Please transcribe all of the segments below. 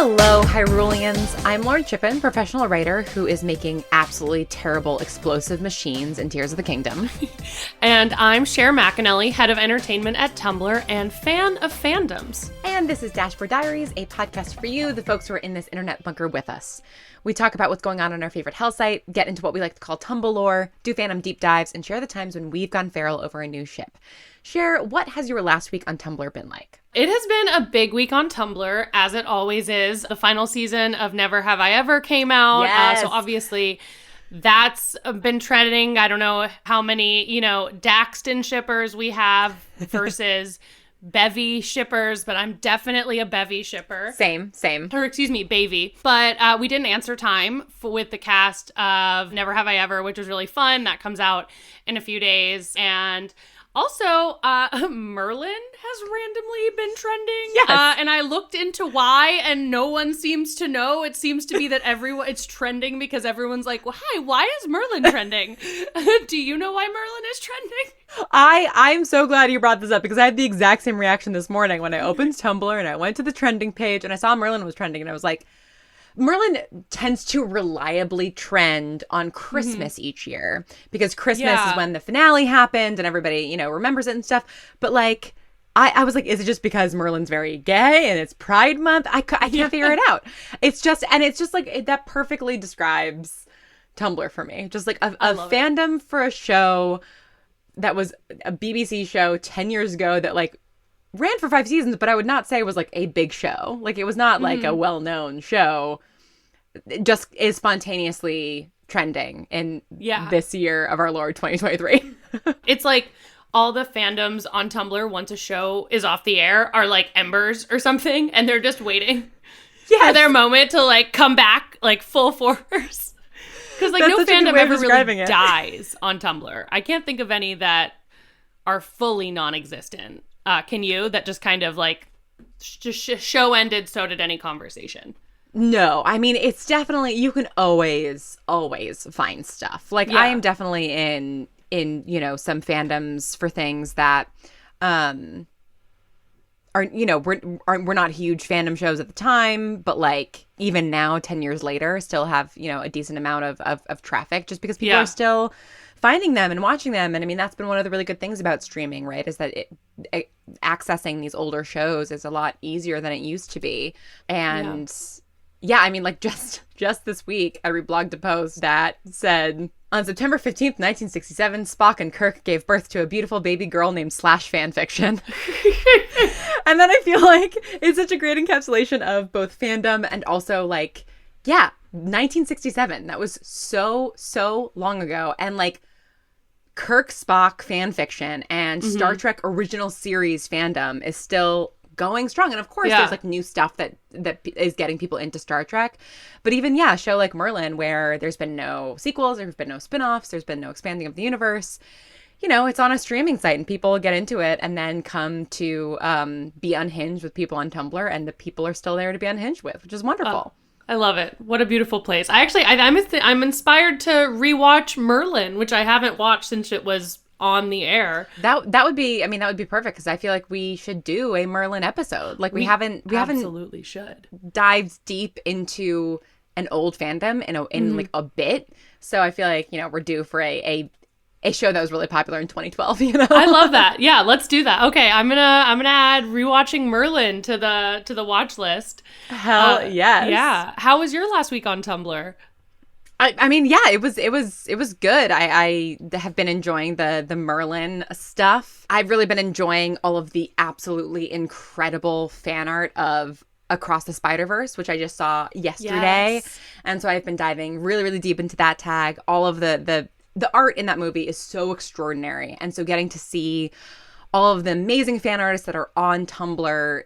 Hello, Hyruleans. I'm Lauren Shippen, professional writer who is making absolutely terrible explosive machines in Tears of the Kingdom. And I'm Cher McAnelly, head of entertainment at Tumblr and fan of fandoms. And this is Dashboard Diaries, a podcast for you, the folks who are in this internet bunker with us. We talk about what's going on our favorite hell site, get into what we like to call Tumblr lore, do fandom deep dives, and share the times when we've gone feral over a new ship. Cher, what has your last week on Tumblr been like? It has been a big week on Tumblr, as it always is. The final season of Never Have I Ever came out. Yes. So obviously that's been trending. I don't know how many, Daxton shippers we have versus Bevy shippers, but I'm definitely a Bevy shipper. Same. Or excuse me, Bavy. But we didn't answer time with the cast of Never Have I Ever, which was really fun. That comes out in a few days. And also, Merlin has randomly been trending. Yes. And I looked into why, and no one seems to know. It seems to be that it's trending because everyone's like, well, hi, why is Merlin trending? Do you know why Merlin is trending? I'm so glad you brought this up because I had the exact same reaction this morning when I opened Tumblr and I went to the trending page and I saw Merlin was trending and I was like, Merlin tends to reliably trend on Christmas each year because Christmas is when the finale happened and everybody, remembers it and stuff. But like, I was like, is it just because Merlin's very gay and it's Pride Month? I can't figure it out. It's just like, that perfectly describes Tumblr for me. Just like a fandom for a show that was a BBC show 10 years ago that like ran for 5 seasons, but I would not say it was like a big show. Like it was not like a well-known show. It just is spontaneously trending in this year of our Lord 2023. It's like all the fandoms on Tumblr once a show is off the air are like embers or something, and they're just waiting for their moment to like come back like full force. Because like no fandom ever really dies on Tumblr. I can't think of any that are fully non-existent. Can you? That just kind of like show ended, so did any conversation. No, I mean, it's definitely, you can always find stuff. Like I am definitely in some fandoms for things that are, we're not huge fandom shows at the time, but like even now 10 years later still have, a decent amount of traffic just because people are still finding them and watching them. And I mean, that's been one of the really good things about streaming, right? Is that accessing these older shows is a lot easier than it used to be. And I mean, like just this week, I reblogged a post that said, on September 15th, 1967, Spock and Kirk gave birth to a beautiful baby girl named Slash fanfiction. And then I feel like it's such a great encapsulation of both fandom and also like, 1967. That was so long ago. And like, Kirk Spock fan fiction and Star Trek original series fandom is still going strong. And of course there's like new stuff that is getting people into Star Trek. But even a show like Merlin, where there's been no sequels, there's been no spin-offs, there's been no expanding of the universe, it's on a streaming site and people get into it and then come to be unhinged with people on Tumblr, and the people are still there to be unhinged with, which is wonderful. I love it. What a beautiful place. I'm inspired to rewatch Merlin, which I haven't watched since it was on the air. That would be perfect because I feel like we should do a Merlin episode. Like we haven't absolutely should dived deep into an old fandom in like a bit. So I feel like, we're due for a show that was really popular in 2012, I love that. Yeah, let's do that. Okay, I'm gonna add rewatching Merlin to the watch list. Hell yes. Yeah. How was your last week on Tumblr? I mean, it was good. I have been enjoying the Merlin stuff. I've really been enjoying all of the absolutely incredible fan art of Across the Spider-Verse, which I just saw yesterday. Yes. And so I've been diving really, really deep into that tag. All of the art in that movie is so extraordinary. And so getting to see all of the amazing fan artists that are on Tumblr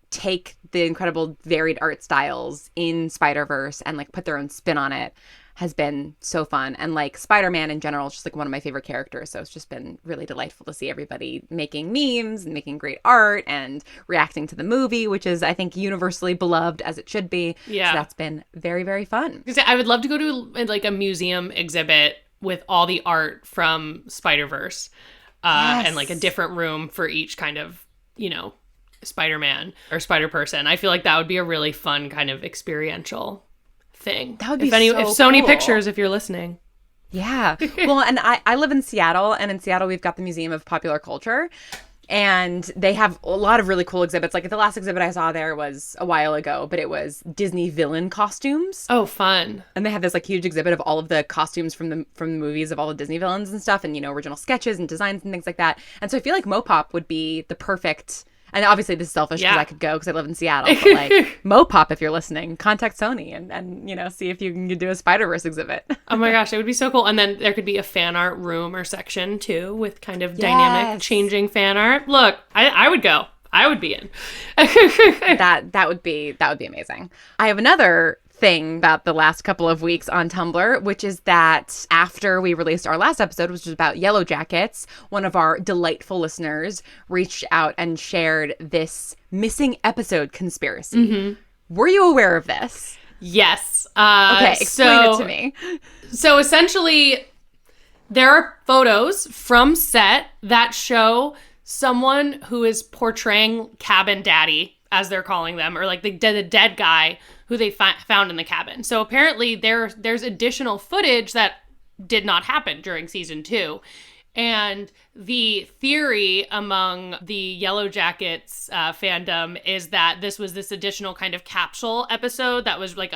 take the incredible varied art styles in Spider-Verse and like put their own spin on it has been so fun. And like Spider-Man in general is just like one of my favorite characters. So it's just been really delightful to see everybody making memes and making great art and reacting to the movie, which is, I think, universally beloved as it should be. Yeah. So that's been very, very fun. I would love to go to like a museum exhibit with all the art from Spider-Verse and like a different room for each kind of, Spider-Man or Spider-Person. I feel like that would be a really fun kind of experiential thing. That would be if so Sony cool. Pictures, if you're listening. Yeah. Well, and I live in Seattle, and in Seattle we've got the Museum of Popular Culture, and they have a lot of really cool exhibits. Like the last exhibit I saw there was a while ago, but it was Disney villain costumes. Oh, fun. And they have this like huge exhibit of all of the costumes from the movies of all the Disney villains and stuff, and, you know, original sketches and designs and things like that. And so I feel like Mopop would be the perfect. And obviously this is selfish because I could go because I live in Seattle. But like Mopop, if you're listening, contact Sony and you know, see if you can do a Spider-Verse exhibit. Oh my gosh, it would be so cool. And then there could be a fan art room or section too with kind of dynamic changing fan art. Look, I would go. I would be in. that would be amazing. I have another thing about the last couple of weeks on Tumblr, which is that after we released our last episode, which was about Yellow Jackets, one of our delightful listeners reached out and shared this missing episode conspiracy. Mm-hmm. Were you aware of this? Yes. Okay, explain it to me. So essentially, there are photos from set that show someone who is portraying Cabin Daddy, as they're calling them, or like the dead guy who they found in the cabin. So apparently there's additional footage that did not happen during season 2. And the theory among the Yellow Jackets fandom is that this was this additional kind of capsule episode that was like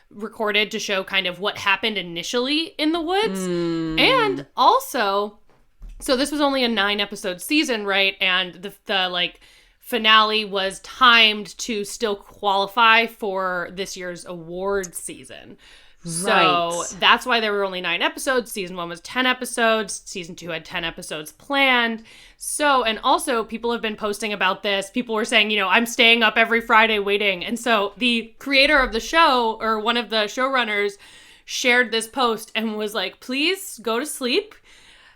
recorded to show kind of what happened initially in the woods. And also, so this was only a 9-episode season, right? And the like finale was timed to still qualify for this year's award season. Right. So that's why there were only 9 episodes. Season 1 was 10 episodes. Season 2 had 10 episodes planned. So, and also people have been posting about this. People were saying, you know, I'm staying up every Friday waiting. And so the creator of the show, or one of the showrunners, shared this post and was like, please go to sleep.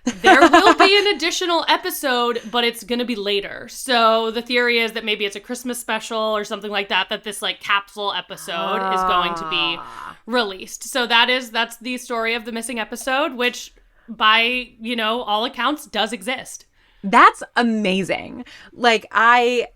There will be an additional episode, but it's going to be later. So the theory is that maybe it's a Christmas special or something like that, that this like capsule episode is going to be released. So that's the story of the missing episode, which by, you know, all accounts does exist. That's amazing. Like I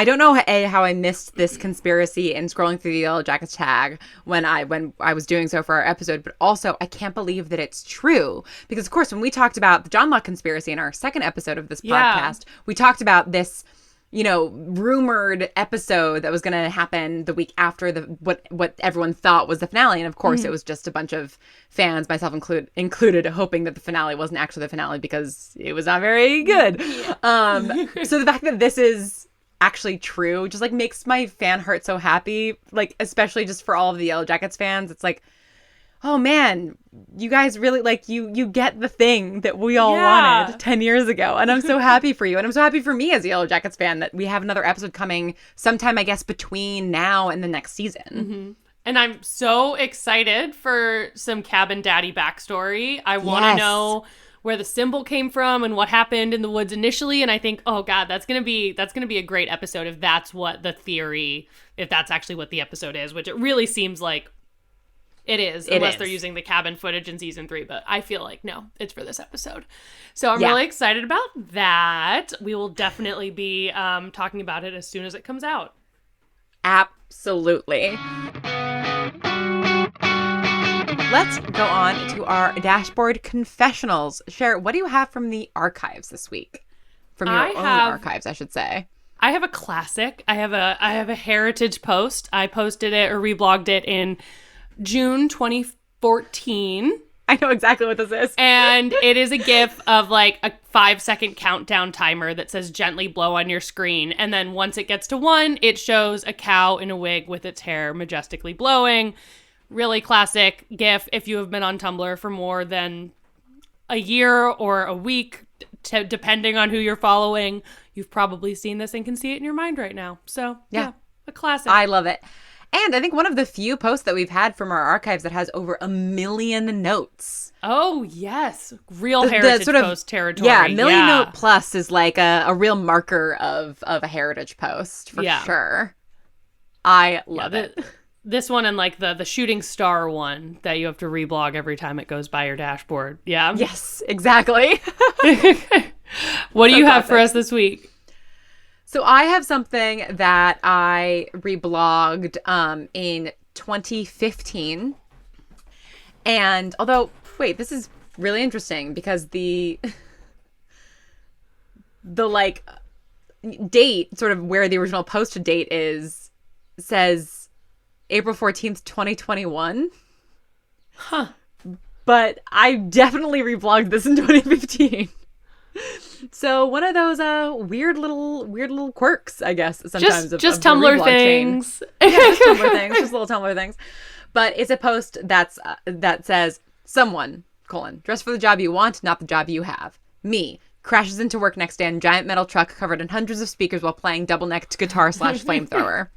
don't know how I missed this conspiracy and scrolling through the Yellow Jackets tag when I was doing so for our episode, but also I can't believe that it's true, because of course when we talked about the John Locke conspiracy in our second episode of this podcast, we talked about this, you know, rumored episode that was going to happen the week after what everyone thought was the finale, and of course it was just a bunch of fans, myself included, hoping that the finale wasn't actually the finale because it was not very good. So the fact that this is actually true just like makes my fan heart so happy, like especially just for all of the Yellow Jackets fans. It's like, oh man, you guys really like you get the thing that we all wanted 10 years ago. And I'm so happy for you. And I'm so happy for me as a Yellow Jackets fan that we have another episode coming sometime, I guess, between now and the next season. Mm-hmm. And I'm so excited for some Cabin Daddy backstory. I want to know where the symbol came from and what happened in the woods initially. And I think, oh God, that's gonna be a great episode if that's what the theory, if that's actually what the episode is, which it really seems like it is, unless they're using the cabin footage in season 3. But I feel like, no, it's for this episode. So I'm really excited about that. We will definitely be talking about it as soon as it comes out. Absolutely. Let's go on to our dashboard confessionals. Cher, what do you have from the archives this week? From your own archives, I should say. I have a classic. I have a heritage post. I posted it or reblogged it in June 2014. I know exactly what this is. And it is a GIF of like a 5-second countdown timer that says gently blow on your screen. And then once it gets to 1, it shows a cow in a wig with its hair majestically blowing. Really classic GIF. If you have been on Tumblr for more than a year or a week, depending on who you're following, you've probably seen this and can see it in your mind right now. So yeah, a classic. I love it. And I think one of the few posts that we've had from our archives that has over 1 million notes. Oh, yes. Real heritage post territory. Yeah, million note plus is like a real marker of a heritage post for sure. I love it. This one and like the shooting star one that you have to reblog every time it goes by your dashboard. Yeah. Yes, exactly. What do you have for us this week? So I have something that I reblogged in 2015. And although, wait, this is really interesting because the like date, sort of where the original posted date is, says April 14th, 2021. Huh. But I definitely reblogged this in 2015. So one of those weird little quirks, I guess, sometimes just of Tumblr things. Yeah, just Tumblr things, just little Tumblr things. But it's a post that says, someone, dress for the job you want, not the job you have. Me, crashes into work next day in giant metal truck covered in hundreds of speakers while playing double-necked guitar / flamethrower.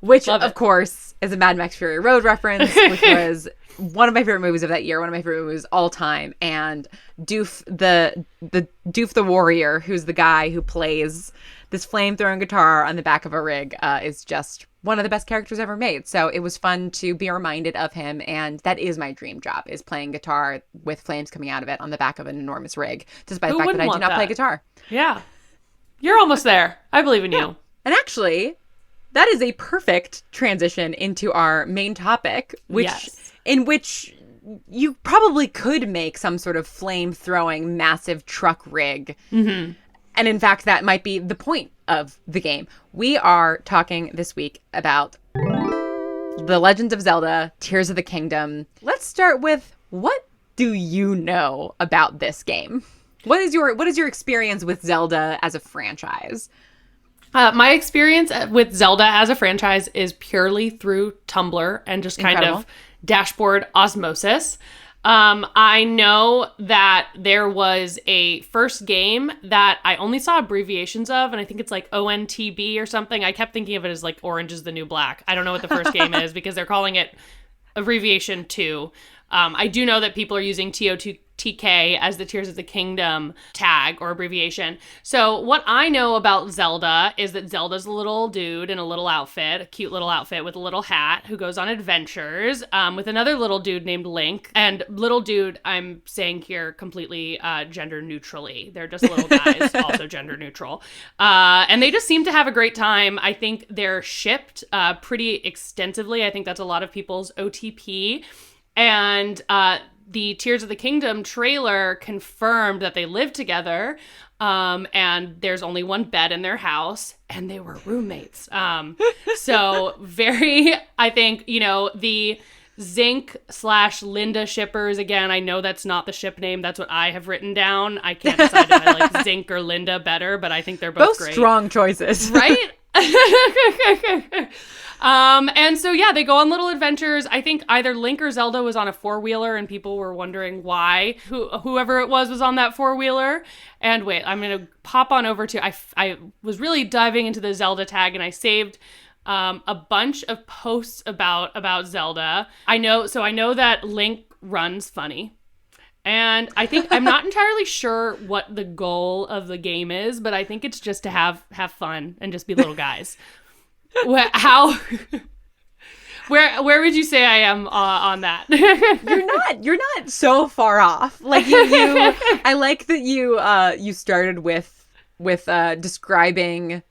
Which, of course, is a Mad Max Fury Road reference, which was one of my favorite movies of that year, one of my favorite movies all time. And Doof the Warrior, who's the guy who plays this flame-throwing guitar on the back of a rig, is just one of the best characters ever made. So it was fun to be reminded of him, and that is my dream job, is playing guitar with flames coming out of it on the back of an enormous rig, despite the fact that I do not play guitar. Yeah. You're almost there. I believe in you. And actually, that is a perfect transition into our main topic, in which you probably could make some sort of flame-throwing massive truck rig. Mm-hmm. And in fact, that might be the point of the game. We are talking this week about The Legend of Zelda, Tears of the Kingdom. Let's start with, what do you know about this game? What is your experience with Zelda as a franchise? My experience with Zelda as a franchise is purely through Tumblr and just kind of dashboard osmosis. I know that there was a first game that I only saw abbreviations of, and I think it's like ONTB or something. I kept thinking of it as like Orange is the New Black. I don't know what the first game is because they're calling it abbreviation 2. I do know that people are using TOTK as the Tears of the Kingdom tag or abbreviation. So what I know about Zelda is that Zelda's a little dude in a little outfit, a cute little outfit with a little hat, who goes on adventures with another little dude named Link. And little dude, I'm saying here completely gender neutrally. They're just little guys, also gender neutral. And they just seem to have a great time. I think they're shipped pretty extensively. I think that's a lot of people's OTP. And the Tears of the Kingdom trailer confirmed that they live together, and there's only one bed in their house, and they were roommates. So very, I think, the Zinc / Linda shippers, again, I know that's not the ship name. That's what I have written down. I can't decide if I like Zinc or Linda better, but I think they're both great. Strong choices. Right? And so, yeah, they go on little adventures. I think either Link or Zelda was on a 4-wheeler, and people were wondering why whoever it was on that 4-wheeler. And wait, I'm going to pop on over to, I was really diving into the Zelda tag, and I saved a bunch of posts about Zelda. I know that Link runs funny. And I think, I'm not entirely sure what the goal of the game is, but I think it's just to have fun and just be little guys. Where would you say I am on that? You're not so far off. Like you I like that you started with describing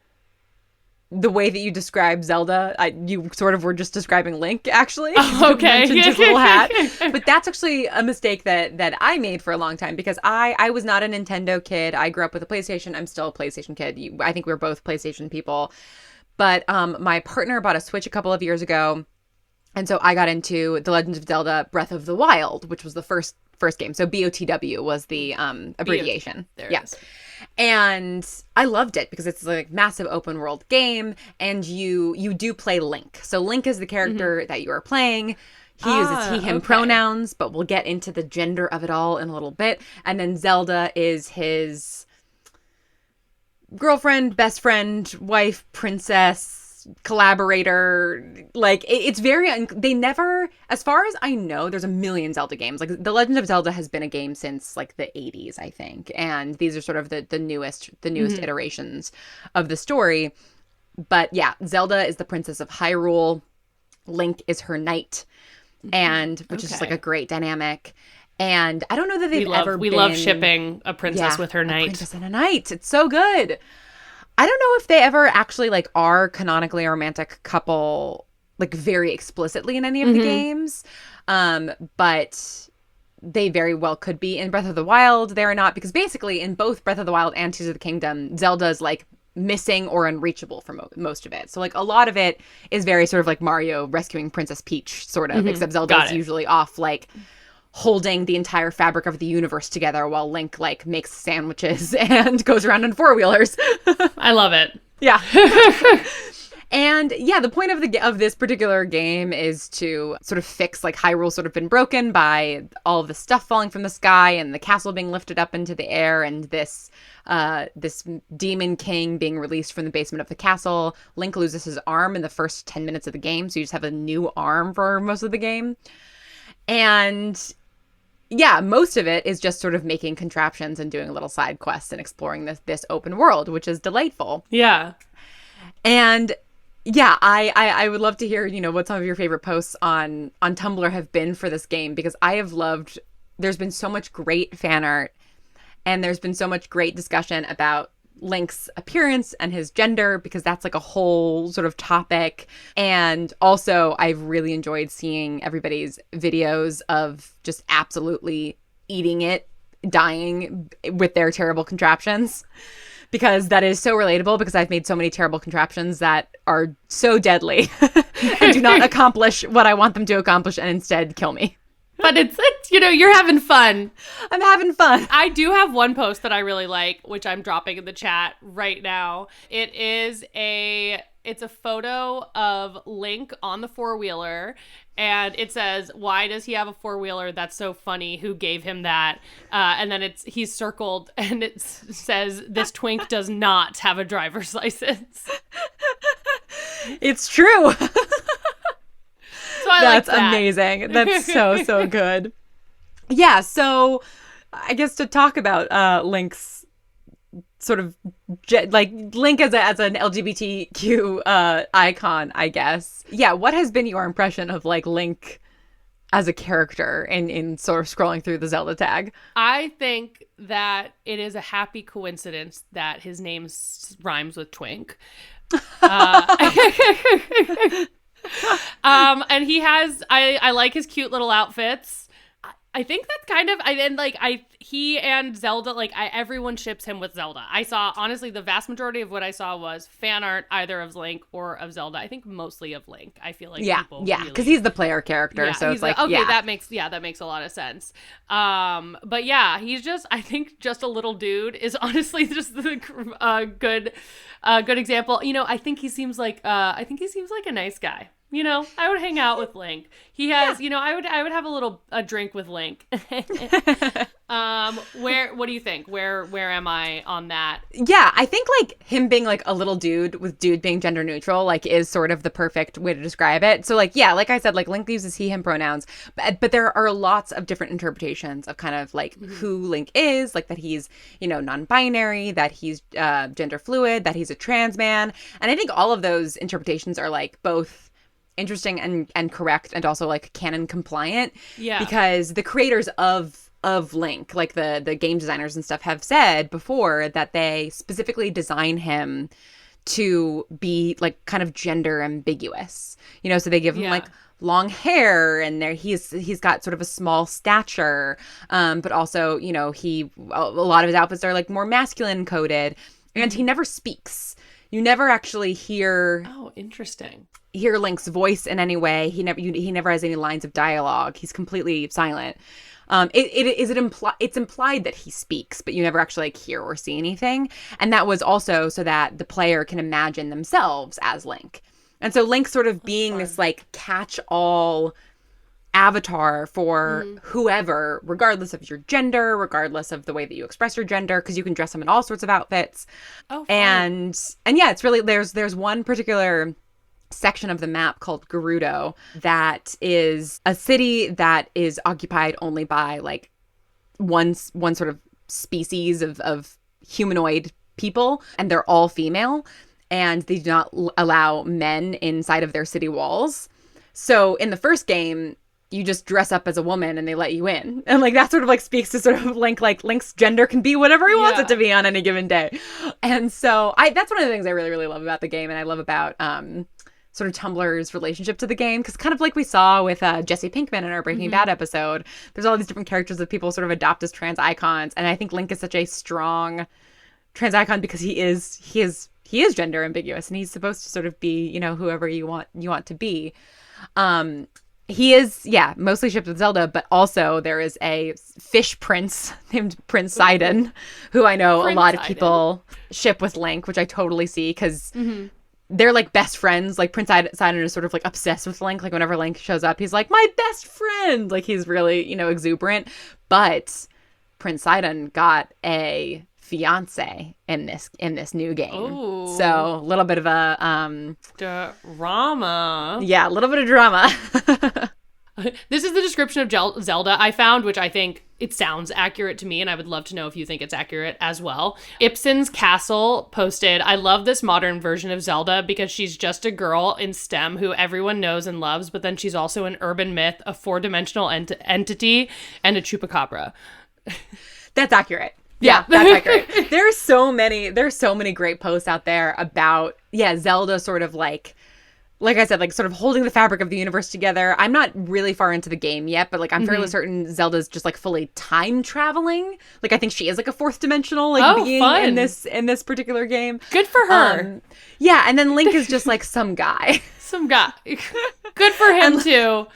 the way that you describe Zelda. You sort of were just describing Link, actually. Oh, okay. You mentioned his little hat. But that's actually a mistake that I made for a long time, because I was not a Nintendo kid. I grew up with a PlayStation. I'm still a PlayStation kid. I think we're both PlayStation people. But my partner bought a Switch a couple of years ago, and so I got into The Legend of Zelda Breath of the Wild, which was the first game. So BOTW was the abbreviation. There it is. And I loved it because it's like massive open world game, and you do play Link. So Link is the character that you are playing. He uses he/him pronouns, but we'll get into the gender of it all in a little bit. And then Zelda is his girlfriend, best friend, wife, princess, collaborator. Like it's very they never, as far as I know, there's a million Zelda games. Like The Legend of Zelda has been a game since like the 80s, I think, and these are sort of the newest iterations of the story. But yeah, Zelda is the princess of Hyrule. Link is her knight, and which is just like a great dynamic. And I don't know that we love shipping a princess with her knight. A princess and a knight. It's so good. I don't know if they ever actually like are canonically a romantic couple like very explicitly in any of the games. But they very well could be in Breath of the Wild. They're not, because basically in both Breath of the Wild and Tears of the Kingdom, Zelda's like missing or unreachable for most of it. So like a lot of it is very sort of like Mario rescuing Princess Peach sort of, except Zelda's usually off like holding the entire fabric of the universe together while Link like makes sandwiches and goes around on four-wheelers. I love it. Yeah. And yeah, the point of this particular game is to sort of fix like Hyrule's sort of been broken by all of the stuff falling from the sky and the castle being lifted up into the air and this demon king being released from the basement of the castle. Link loses his arm in the first 10 minutes of the game, so you just have a new arm for most of the game. And yeah, most of it is just sort of making contraptions and doing little side quests and exploring this open world, which is delightful. Yeah. And yeah, I would love to hear, you know, what some of your favorite posts on Tumblr have been for this game, because I have loved, there's been so much great fan art and there's been so much great discussion about Link's appearance and his gender, because that's like a whole sort of topic. And also I've really enjoyed seeing everybody's videos of just absolutely eating it, dying with their terrible contraptions. Because that is so relatable, because I've made so many terrible contraptions that are so deadly and do not accomplish what I want them to accomplish and instead kill me. But it's you know, you're having fun. I'm having fun. I do have one post that I really like, which I'm dropping in the chat right now. It's a photo of Link on the four-wheeler, and it says, "Why does he have a four-wheeler? That's so funny. Who gave him that?" And then he's circled, and it says, "This twink does not have a driver's license." It's true. So That's like that. Amazing. That's so good. Yeah, so I guess to talk about Link's sort of like Link as an LGBTQ icon, I guess. Yeah, what has been your impression of like Link as a character in sort of scrolling through the Zelda tag? I think that it is a happy coincidence that his name rhymes with twink. And he has, I like his cute little outfits. I think that's kind of, he and Zelda, everyone ships him with Zelda. I saw, honestly, the vast majority of what I saw was fan art either of Link or of Zelda. I think mostly of Link. I feel like people because he's the player character, so it's like, okay, that makes a lot of sense. But yeah, he's just, I think just a little dude is honestly just the good example. You know, I think he seems like a nice guy. You know, I would hang out with Link. He has, you know, I would have a drink with Link. What do you think? Where am I on that? Yeah, I think like him being like a little dude with dude being gender neutral, like is sort of the perfect way to describe it. So like, yeah, like I said, like Link uses he, him pronouns, but there are lots of different interpretations of kind of like who Link is, like that he's, you know, non-binary, that he's gender fluid, that he's a trans man. And I think all of those interpretations are like both interesting and correct, and also like canon compliant. Yeah, because the creators of Link, like the game designers and stuff, have said before that they specifically design him to be like kind of gender ambiguous, you know, so they give him like long hair, and he's got sort of a small stature, but also, you know, a lot of his outfits are like more masculine coded, and he never speaks. You never actually hear. Oh, interesting. Hear Link's voice in any way. He never has any lines of dialogue. He's completely silent. It's implied that he speaks, but you never actually like hear or see anything. And that was also so that the player can imagine themselves as Link. And so Link sort of being this like catch-all avatar for whoever, regardless of your gender, regardless of the way that you express your gender, because you can dress them in all sorts of outfits. Oh, and yeah, it's really there's one particular section of the map called Gerudo that is a city that is occupied only by like one sort of species of humanoid people, and they're all female, and they do not allow men inside of their city walls. So in the first game, you just dress up as a woman and they let you in. And like that sort of like speaks to sort of like Link's gender can be whatever he wants it to be on any given day. And so that's one of the things I really, really love about the game, and I love about sort of Tumblr's relationship to the game, because kind of like we saw with Jesse Pinkman in our Breaking Bad episode, there's all these different characters that people sort of adopt as trans icons, and I think Link is such a strong trans icon because he is gender ambiguous, and he's supposed to sort of be, you know, whoever you want to be. He is, mostly shipped with Zelda, but also there is a fish prince named Prince Sidon, who I know a lot of people ship with Link, which I totally see, because they're like best friends. Like Prince Sidon is sort of like obsessed with Link. Like whenever Link shows up, he's like, my best friend. Like he's really, you know, exuberant. But Prince Sidon got a fiance in this new game. Ooh. So a little bit of a drama. Yeah, a little bit of drama. This is the description of Zelda I found, which I think it sounds accurate to me, and I would love to know if you think it's accurate as well. Ibsen's Castle posted, I love this modern version of Zelda because she's just a girl in STEM who everyone knows and loves, but then she's also an urban myth, a four-dimensional entity, and a chupacabra. That's accurate. Yeah, that's accurate. There's so many great posts out there about, Zelda sort of like I said, like sort of holding the fabric of the universe together. I'm not really far into the game yet, but like I'm fairly certain Zelda's just like fully time traveling. Like I think she is like a fourth dimensional being in this particular game. Good for her. And then Link is just like some guy. Good for him too.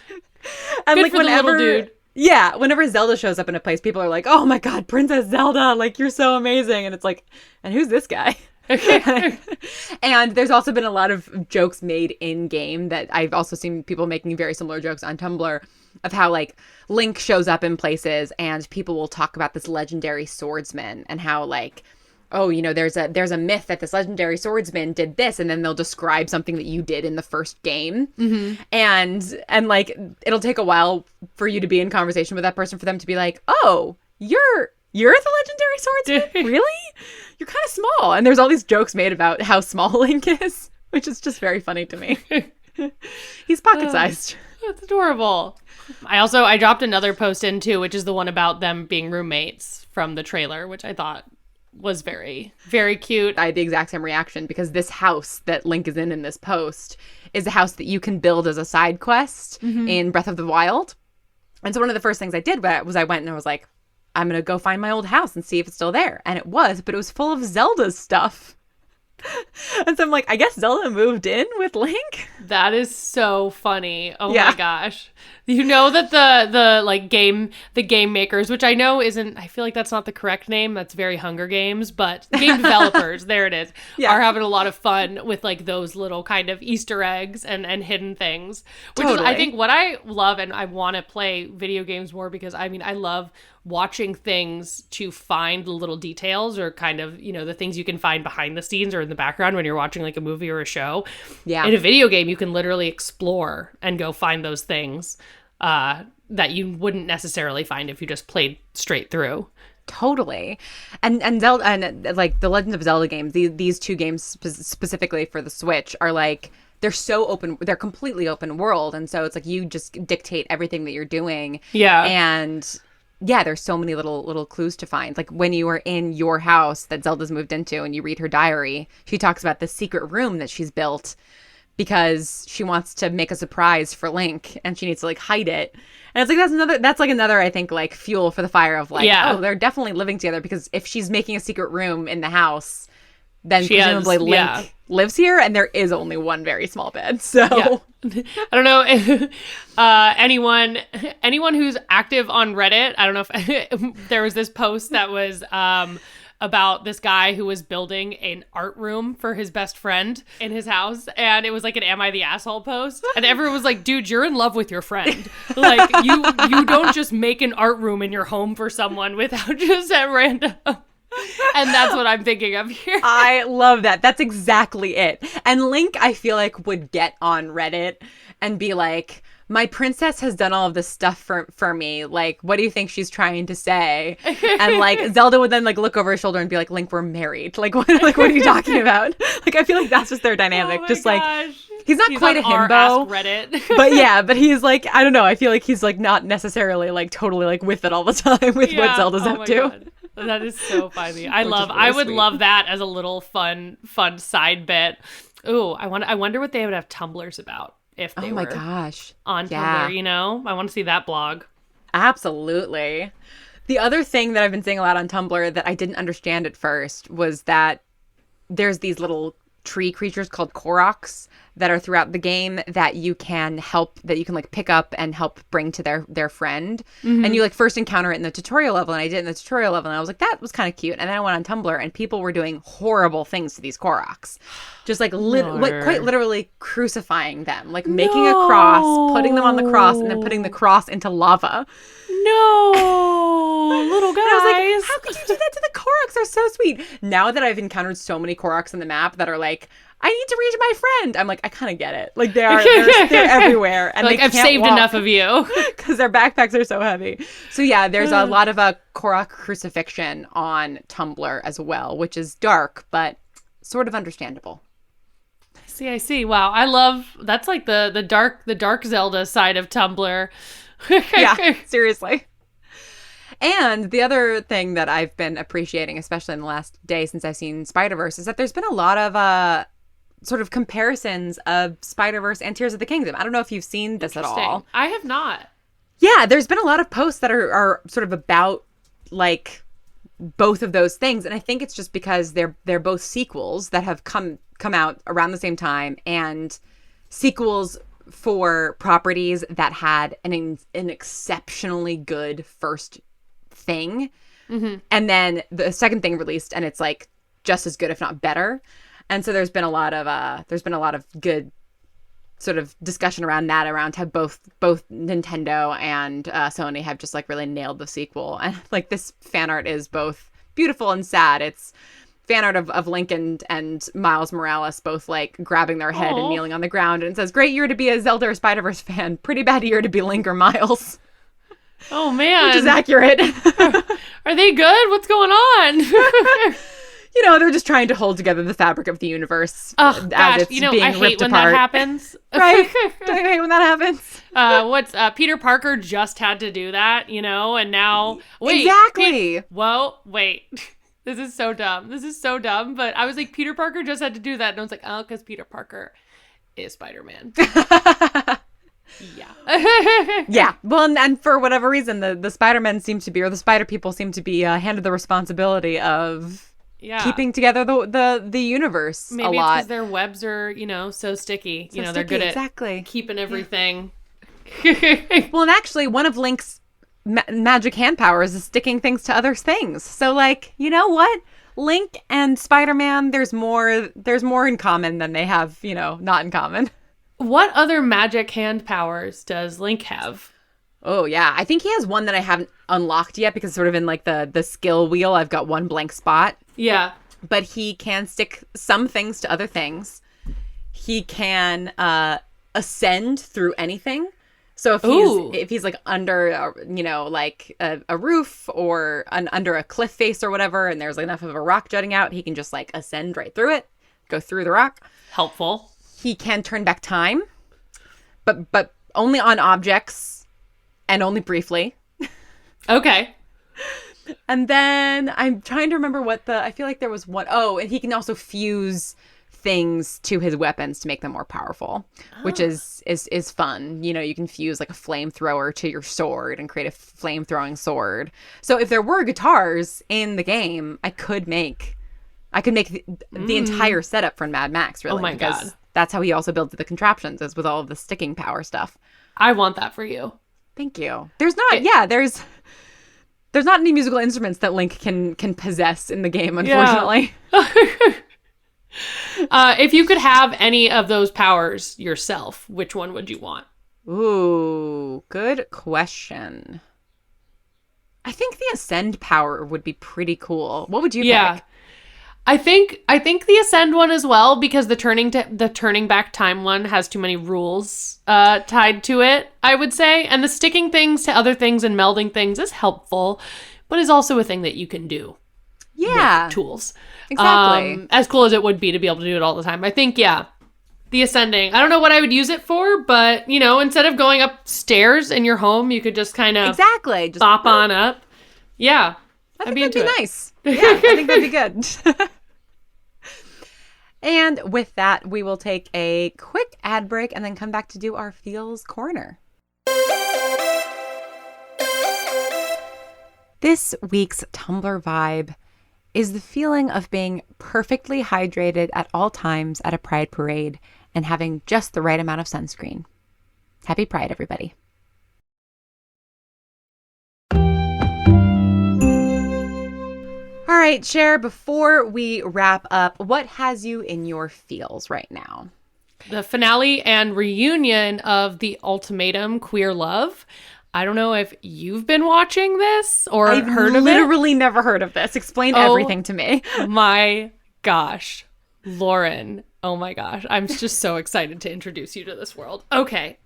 And good like for whenever, the little dude. Yeah, whenever Zelda shows up in a place, people are like, "Oh my God, Princess Zelda! Like you're so amazing!" And it's like, "And who's this guy?" And there's also been a lot of jokes made in game that I've also seen people making very similar jokes on Tumblr of how like Link shows up in places and people will talk about this legendary swordsman and how like, oh, you know, there's a myth that this legendary swordsman did this, and then they'll describe something that you did in the first game. And like it'll take a while for you to be in conversation with that person for them to be like, oh, you're the legendary swordsman? Really? You're kind of small. And there's all these jokes made about how small Link is, which is just very funny to me. He's pocket-sized. That's adorable. I dropped another post in too, which is the one about them being roommates from the trailer, which I thought was very, very cute. I had the exact same reaction because this house that Link is in this post is a house that you can build as a side quest in Breath of the Wild. And so one of the first things I did was I went and I was like, I'm going to go find my old house and see if it's still there. And it was, but it was full of Zelda's stuff. And so I'm like, I guess Zelda moved in with Link? That is so funny. Oh my gosh. You know that the game makers, which I know isn't, I feel like that's not the correct name. That's very Hunger Games, but game developers, there it is, are having a lot of fun with like those little kind of Easter eggs and hidden things, which is, I think, what I love, and I want to play video games more because I mean, I love watching things to find the little details or kind of, you know, the things you can find behind the scenes or in the background when you're watching like a movie or a show. Yeah. In a video game, you can literally explore and go find those things that you wouldn't necessarily find if you just played straight through. Totally. And Zelda, and like the Legend of Zelda games, these two games specifically for the Switch are like, they're so open, they're completely open world. And so it's like you just dictate everything that you're doing. Yeah. And yeah, there's so many little clues to find. Like when you are in your house that Zelda's moved into and you read her diary, she talks about the secret room that she's built because she wants to make a surprise for Link and she needs to like hide it. And it's like that's another I think like fuel for the fire of like, oh, they're definitely living together, because if she's making a secret room in the house, then presumably Link lives here, and there is only one very small bed. So I don't know if anyone who's active on Reddit, I don't know if there was this post that was about this guy who was building an art room for his best friend in his house, and it was like an "Am I the Asshole" post, and everyone was like, dude, you're in love with your friend. Like you don't just make an art room in your home for someone without just at random. And that's what I'm thinking of here. I love that. That's exactly it. And Link, I feel like, would get on Reddit and be like, my princess has done all of this stuff for me. Like, what do you think she's trying to say? And like Zelda would then like look over her shoulder and be like, Link, we're married. Like what are you talking about? Like, I feel like that's just their dynamic. Oh just gosh. like He's not quite a himbo. Reddit. but he's like, I don't know. I feel like he's like not necessarily like totally like with it all the time with what Zelda's up to. God. That is so funny. I would love that as a little fun side bit. Ooh, I wonder what they would have Tumblrs about if they were gosh. on Tumblr, you know? I want to see that blog. Absolutely. The other thing that I've been seeing a lot on Tumblr that I didn't understand at first was that there's these little tree creatures called Koroks that are throughout the game that you can like pick up and help bring to their friend. Mm-hmm. And you like first encounter it in the tutorial level, and I did it in the tutorial level, and I was like, that was kind of cute. And then I went on Tumblr, and people were doing horrible things to these Koroks. Just like quite literally crucifying them, like making a cross, putting them on the cross, and then putting the cross into lava. No, little guys. And I was like, how could you do that to the Koroks? They're so sweet. Now that I've encountered so many Koroks on the map that are like, I need to reach my friend, I'm like, I kind of get it. Like they're everywhere, and like I've saved enough of you because their backpacks are so heavy. So yeah, there's a lot of Korok crucifixion on Tumblr as well, which is dark but sort of understandable. I see. Wow, I love that's like the dark Zelda side of Tumblr. Yeah, seriously. And the other thing that I've been appreciating, especially in the last day since I've seen Spider-Verse, is that there's been a lot of sort of comparisons of Spider-Verse and Tears of the Kingdom. I don't know if you've seen this at all. I have not. Yeah, there's been a lot of posts that are sort of about like both of those things, and I think it's just because they're both sequels that have come out around the same time, and sequels for properties that had an exceptionally good first thing, and then the second thing released and it's like just as good if not better. And so there's been a lot of good sort of discussion around how both Nintendo and Sony have just like really nailed the sequel. And like this fan art is both beautiful and sad. It's fan art of Link and Miles Morales both like grabbing their head and kneeling on the ground, and it says, "Great year to be a Zelda or Spider-Verse fan. Pretty bad year to be Link or Miles." Oh man, which is accurate. Are they good? What's going on? You know, they're just trying to hold together the fabric of the universe as it's being ripped apart. I hate when that happens. Right? Don't you hate when that happens? Peter Parker just had to do that, you know, and now exactly. Wait. This is so dumb. But I was like, Peter Parker just had to do that, and I was like, oh, because Peter Parker is Spider-Man. Yeah. Yeah. Well, and for whatever reason, the Spider-Men seem to be, or the Spider People seem to be handed the responsibility of keeping together the universe. Maybe a lot. It's because their webs are, you know, so sticky. They're good at keeping everything. Well, and actually, one of Link's magic hand powers is sticking things to other things. So, like, you know what? Link and Spider-Man, there's more in common than they have, you know, not in common. What other magic hand powers does Link have? Oh, yeah. I think he has one that I haven't unlocked yet because sort of in like the skill wheel, I've got one blank spot. Yeah. But he can stick some things to other things. He can ascend through anything. So if he's like under, you know, like a roof or under a cliff face or whatever, and there's like enough of a rock jutting out, he can just like ascend right through it, go through the rock. Helpful. He can turn back time, but only on objects and only briefly. Okay. And then I'm trying to remember I feel like there was one. Oh, and he can also fuse things to his weapons to make them more powerful, which is fun. You know, you can fuse like a flamethrower to your sword and create a flame-throwing sword. So if there were guitars in the game, I could make the entire setup for Mad Max, really. Oh my God. That's how he also builds the contraptions, is with all of the sticking power stuff. I want that for you. Thank you. There's not any musical instruments that Link can possess in the game, unfortunately. Yeah. If you could have any of those powers yourself, which one would you want? Ooh, good question. I think the Ascend power would be pretty cool. What would you pick? I think the Ascend one as well, because the turning back time one has too many rules tied to it, I would say. And the sticking things to other things and melding things is helpful, but is also a thing that you can do. Yeah. With tools. Exactly. As cool as it would be to be able to do it all the time. I think, The Ascending. I don't know what I would use it for, but, you know, instead of going upstairs in your home, you could just kind of exactly just bop on up. Yeah. I think that'd be nice. Yeah, I think that'd be good. And with that, we will take a quick ad break and then come back to do our Feels Corner. This week's Tumblr vibe is the feeling of being perfectly hydrated at all times at a Pride parade and having just the right amount of sunscreen. Happy Pride, everybody. All right, Cher, before we wrap up, what has you in your feels right now? The finale and reunion of The Ultimatum Queer Love. I don't know if you've been watching this or heard of it. I've literally never heard of this. Explain everything to me. My gosh. Lauren. Oh my gosh. I'm just so excited to introduce you to this world. Okay.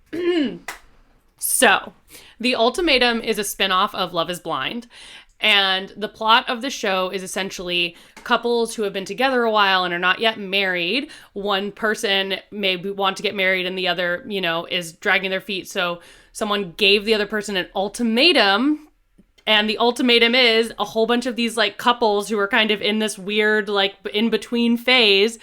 So, The Ultimatum is a spinoff of Love is Blind. And the plot of the show is essentially couples who have been together a while and are not yet married. One person may want to get married and the other, you know, is dragging their feet. So someone gave the other person an ultimatum. And the ultimatum is a whole bunch of these like couples who are kind of in this weird like in between phase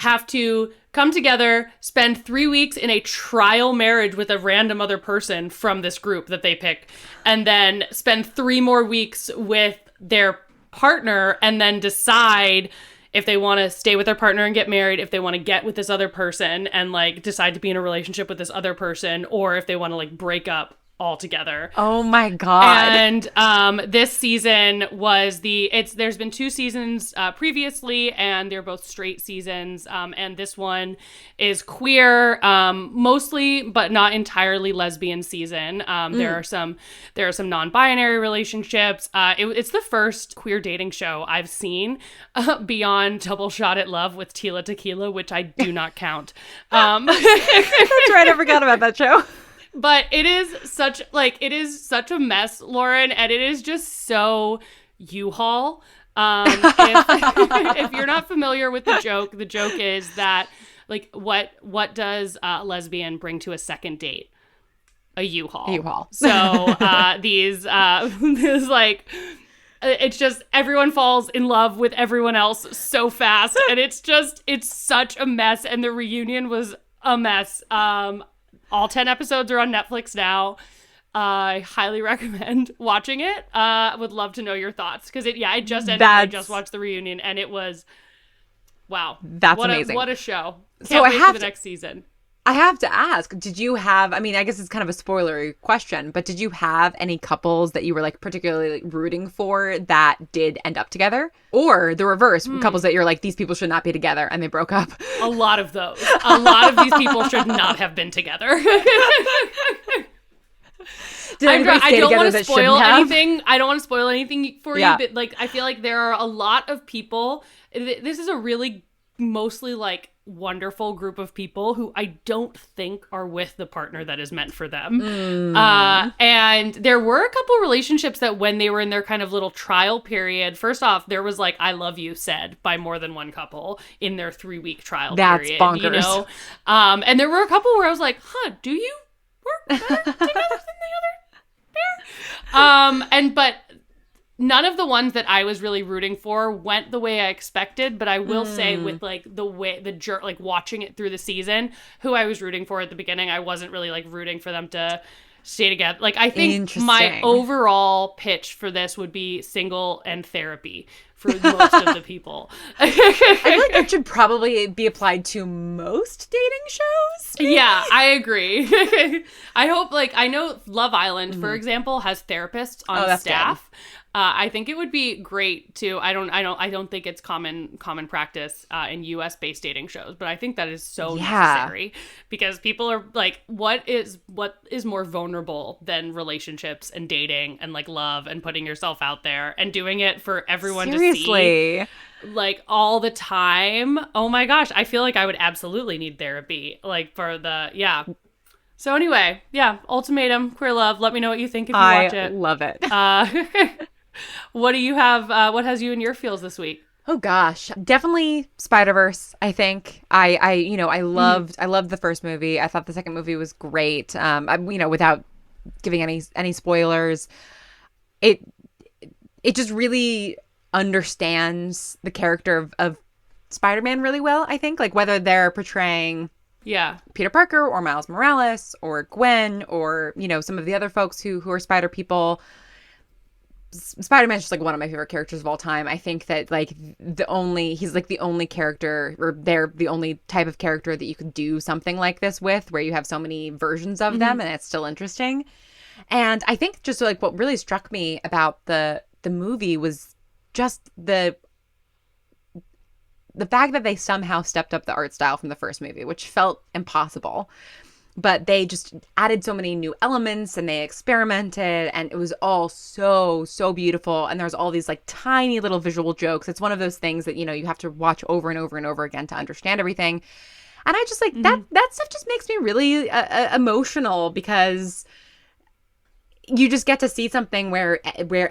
have to come together, spend 3 weeks in a trial marriage with a random other person from this group that they pick, and then spend 3 more weeks with their partner and then decide if they want to stay with their partner and get married, if they want to get with this other person and like decide to be in a relationship with this other person, or if they want to like break up altogether. Oh my God. And this season was there's been 2 seasons previously, and they're both straight seasons. And this one is queer, mostly, but not entirely lesbian season. There are some non-binary relationships. It's the first queer dating show I've seen beyond Double Shot at Love with Tila Tequila, which I do not count. That's right. I forgot about that show. But it is such a mess, Lauren, and it is just so U-Haul. If you're not familiar with the joke is that like what does a lesbian bring to a second date? A U-Haul. U-Haul. So these like it's just everyone falls in love with everyone else so fast, and it's such a mess, and the reunion was a mess. All 10 episodes are on Netflix now. I highly recommend watching it. Would love to know your thoughts because it just ended. I just watched the reunion and it was wow. That's amazing. What a show! Can't wait for the next season. I have to ask, did you have, I mean, I guess it's kind of a spoilery question, but did you have any couples that you were like particularly rooting for that did end up together? Or the reverse, couples that you're like, these people should not be together and they broke up? A lot of those. A lot of these people should not have been together. I don't want to spoil anything. I don't want to spoil anything for you, but like, I feel like there are a lot of people. This is a really mostly like wonderful group of people who I don't think are with the partner that is meant for them. And there were a couple relationships that when they were in their kind of little trial period, first off, there was like, I love you said by more than one couple in their 3-week trial period. That's bonkers. You know? And there were a couple where I was like, do you work better together than the other pair? But none of the ones that I was really rooting for went the way I expected, but I will say with like like watching it through the season, who I was rooting for at the beginning, I wasn't really like rooting for them to stay together. Like I think my overall pitch for this would be single and therapy for most of the people. I feel like that should probably be applied to most dating shows. Maybe? Yeah, I agree. I hope I know Love Island, for example, has therapists on staff. I think it would be great to. I don't think it's common practice in U.S. based dating shows, but I think that is so necessary because people are like, what is more vulnerable than relationships and dating and like love and putting yourself out there and doing it for everyone to see, like all the time. Oh my gosh, I feel like I would absolutely need therapy, like for the So anyway, Ultimatum, Queer Love. Let me know what you think if you watch it. I love it. What do you have? What has you in your feels this week? Oh gosh, definitely Spider-Verse. I think I loved the first movie. I thought the second movie was great. Without giving any spoilers, it just really understands the character of Spider-Man really well. I think, like, whether they're portraying Peter Parker or Miles Morales or Gwen or some of the other folks who are Spider people. Spider-Man's just like one of my favorite characters of all time. I think that like he's like the only character, or they're the only type of character that you could do something like this with, where you have so many versions of them and it's still interesting. And I think just like what really struck me about the movie was just the fact that they somehow stepped up the art style from the first movie, which felt impossible. But they just added so many new elements and they experimented, and it was all so, so beautiful. And there's all these like tiny little visual jokes. It's one of those things that, you have to watch over and over and over again to understand everything. And I just like that stuff just makes me really emotional, because you just get to see something where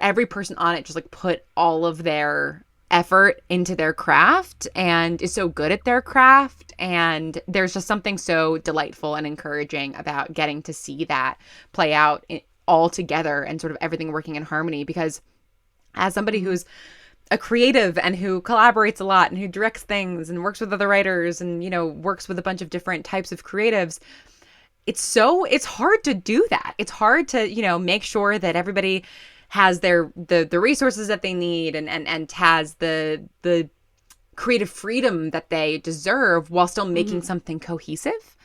every person on it just like put all of their effort into their craft and is so good at their craft. And there's just something so delightful and encouraging about getting to see that play out all together and sort of everything working in harmony. Because as somebody who's a creative and who collaborates a lot and who directs things and works with other writers and, works with a bunch of different types of creatives, it's hard to do that. It's hard to, make sure that everybody has the resources that they need and has the creative freedom that they deserve while still making something cohesive.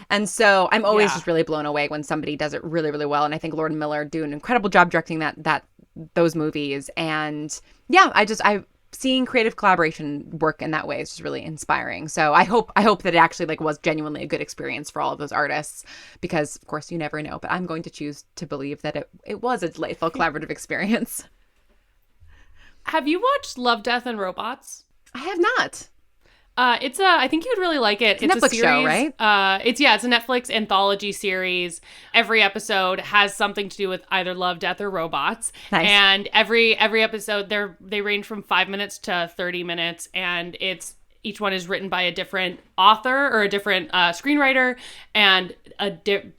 And so I'm always just really blown away when somebody does it really, really well. And I think Lord and Miller do an incredible job directing those movies. And I seeing creative collaboration work in that way is just really inspiring. So I hope that it actually like was genuinely a good experience for all of those artists, because of course you never know, but I'm going to choose to believe that it was a delightful collaborative experience. Have you watched Love, Death, and Robots? I have not. I think you'd really like it. It's a Netflix show, right? It's a Netflix anthology series. Every episode has something to do with either love, death, or robots. Nice. And every episode, they range from 5 minutes to 30 minutes, and each one is written by a different author or a different screenwriter, and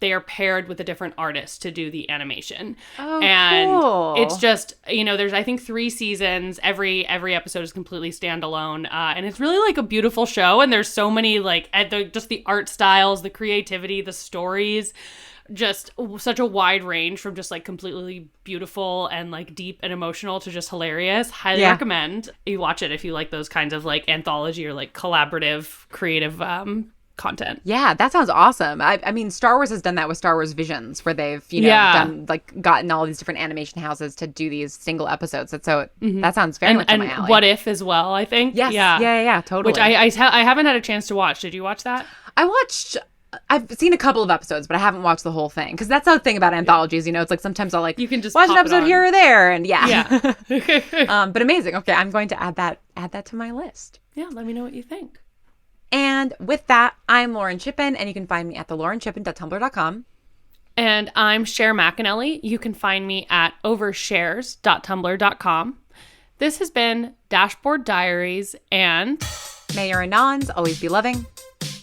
they are paired with a different artist to do the animation. Oh, and cool. It's just, there's I think 3 seasons. Every episode is completely standalone, and it's really like a beautiful show. And there's so many like just the art styles, the creativity, the stories. Just such a wide range from just like completely beautiful and like deep and emotional to just hilarious. Highly recommend you watch it if you like those kinds of like anthology or like collaborative creative content. Yeah, that sounds awesome. I mean, Star Wars has done that with Star Wars Visions, where they've done like gotten all these different animation houses to do these single episodes. So that sounds very much up my alley. And What If as well, I think. Yes. Yeah, totally. Which I haven't had a chance to watch. Did you watch that? I've seen a couple of episodes, but I haven't watched the whole thing. Because that's the thing about anthologies, it's like sometimes I'll like you can just watch an episode here or there, and yeah. But amazing. Okay, I'm going to add that to my list. Yeah, let me know what you think. And with that, I'm Lauren Shippen, and you can find me at theLaurenShippen.tumblr.com. And I'm Cher McAnelly. You can find me at overshares.tumblr.com. This has been Dashboard Diaries, and may your anons always be loving,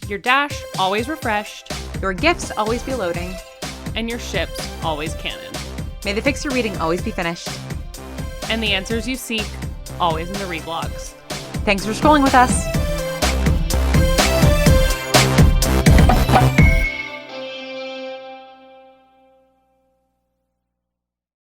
your dash always refreshed, your gifts always be loading, and your ships always canon. May the fix your reading always be finished, and the answers you seek always in the reblogs. Thanks for scrolling with us.